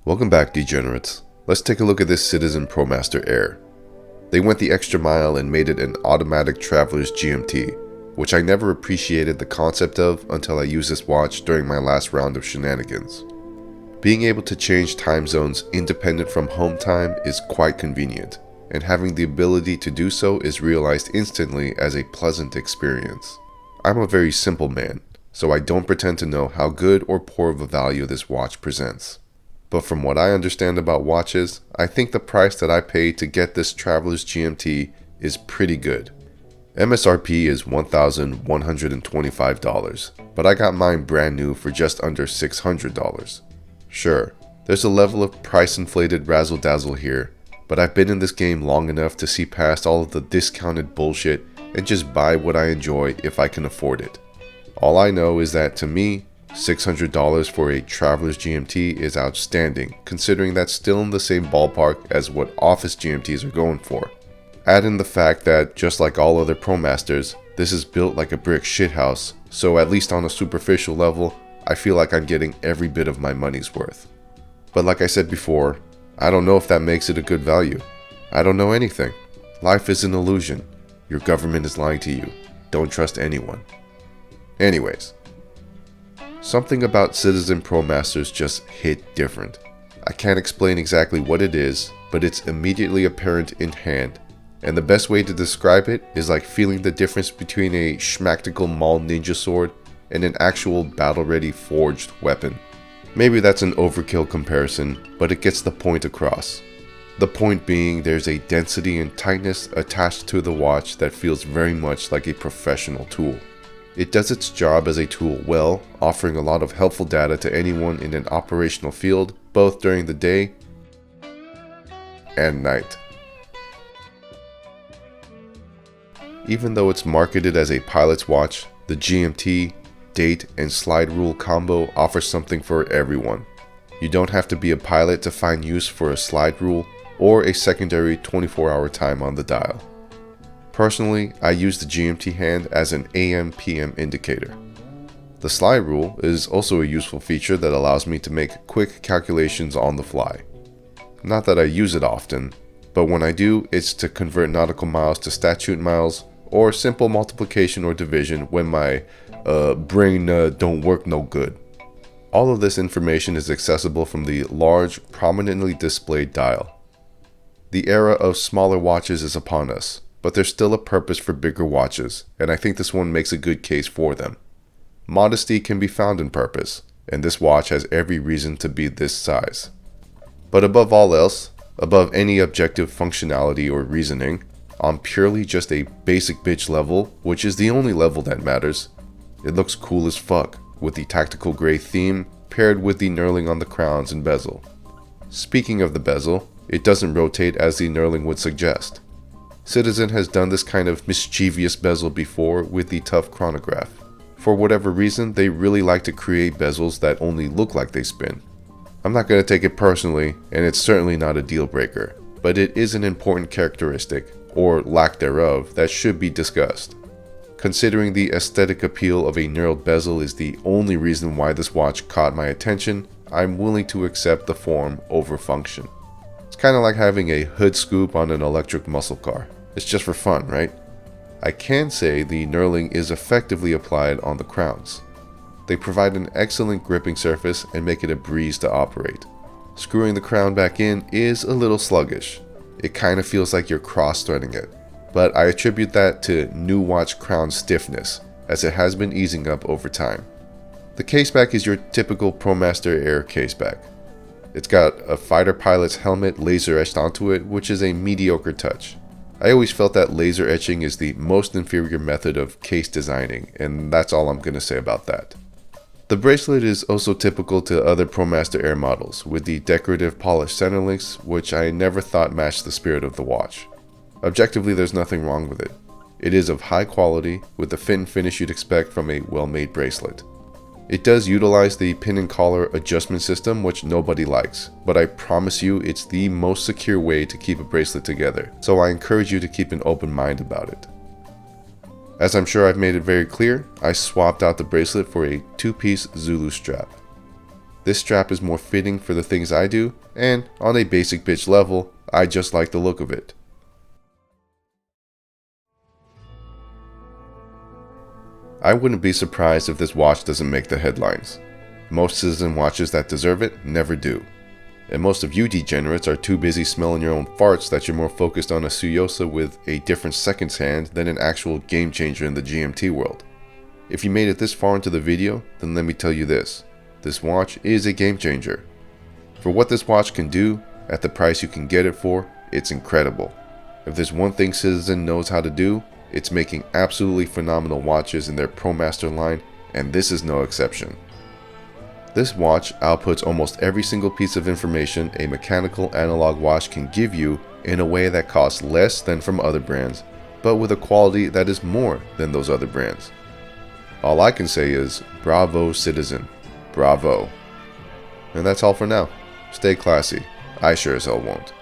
Welcome back, degenerates. Let's take a look at this Citizen Promaster Air. They went the extra mile and made it an automatic traveler's GMT, which I never appreciated the concept of until I used this watch during my last round of shenanigans. Being able to change time zones independent from home time is quite convenient, and having the ability to do so is realized instantly as a pleasant experience. I'm a very simple man, so I don't pretend to know how good or poor of a value this watch presents. But from what I understand about watches, I think the price that I paid to get this Traveler's GMT is pretty good. MSRP is $1,125, but I got mine brand new for just under $600. Sure, there's a level of price inflated razzle dazzle here, but I've been in this game long enough to see past all of the discounted bullshit and just buy what I enjoy if I can afford it. All I know is that to me, $600 for a Traveler's GMT is outstanding, considering that's still in the same ballpark as what office GMTs are going for. Add in the fact that, just like all other Promasters, this is built like a brick shithouse, so at least on a superficial level, I feel like I'm getting every bit of my money's worth. But like I said before, I don't know if that makes it a good value. I don't know anything. Life is an illusion. Your government is lying to you. Don't trust anyone. Anyways. Something about Citizen Promasters just hit different. I can't explain exactly what it is, but it's immediately apparent in hand, and the best way to describe it is like feeling the difference between a schmactical mall ninja sword and an actual battle-ready forged weapon. Maybe that's an overkill comparison, but it gets the point across. The point being there's a density and tightness attached to the watch that feels very much like a professional tool. It does its job as a tool well, offering a lot of helpful data to anyone in an operational field, both during the day and night. Even though it's marketed as a pilot's watch, the GMT, date, and slide rule combo offers something for everyone. You don't have to be a pilot to find use for a slide rule or a secondary 24-hour time on the dial. Personally, I use the GMT hand as an AM/PM indicator. The slide rule is also a useful feature that allows me to make quick calculations on the fly. Not that I use it often, but when I do, it's to convert nautical miles to statute miles, or simple multiplication or division when my brain don't work no good. All of this information is accessible from the large, prominently displayed dial. The era of smaller watches is upon us, but there's still a purpose for bigger watches, and I think this one makes a good case for them. Modesty can be found in purpose, and this watch has every reason to be this size. But above all else, above any objective functionality or reasoning, on purely just a basic bitch level, which is the only level that matters, it looks cool as fuck, with the tactical gray theme paired with the knurling on the crowns and bezel. Speaking of the bezel, it doesn't rotate as the knurling would suggest. Citizen has done this kind of mischievous bezel before with the tough chronograph. For whatever reason, they really like to create bezels that only look like they spin. I'm not going to take it personally, and it's certainly not a deal breaker, but it is an important characteristic, or lack thereof, that should be discussed. Considering the aesthetic appeal of a knurled bezel is the only reason why this watch caught my attention, I'm willing to accept the form over function. It's kind of like having a hood scoop on an electric muscle car. It's just for fun, right? I can say the knurling is effectively applied on the crowns. They provide an excellent gripping surface and make it a breeze to operate. Screwing the crown back in is a little sluggish. It kind of feels like you're cross-threading it. But I attribute that to new watch crown stiffness, as it has been easing up over time. The caseback is your typical Promaster Air caseback. It's got a fighter pilot's helmet laser etched onto it, which is a mediocre touch. I always felt that laser etching is the most inferior method of case designing, and that's all I'm going to say about that. The bracelet is also typical to other Promaster Air models, with the decorative polished center links, which I never thought matched the spirit of the watch. Objectively, there's nothing wrong with it. It is of high quality, with the fit and finish you'd expect from a well-made bracelet. It does utilize the pin and collar adjustment system, which nobody likes, but I promise you it's the most secure way to keep a bracelet together, so I encourage you to keep an open mind about it. As I'm sure I've made it very clear, I swapped out the bracelet for a two-piece Zulu strap. This strap is more fitting for the things I do, and on a basic bitch level, I just like the look of it. I wouldn't be surprised if this watch doesn't make the headlines. Most citizen watches that deserve it never do. And most of you degenerates are too busy smelling your own farts that you're more focused on a Suyosa with a different seconds hand than an actual game changer in the GMT world. If you made it this far into the video, then let me tell you this. This watch is a game changer. For what this watch can do, at the price you can get it for, it's incredible. If there's one thing Citizen knows how to do, it's making absolutely phenomenal watches in their Promaster line, and this is no exception. This watch outputs almost every single piece of information a mechanical analog watch can give you in a way that costs less than from other brands, but with a quality that is more than those other brands. All I can say is, bravo Citizen, bravo. And that's all for now. Stay classy. I sure as hell won't.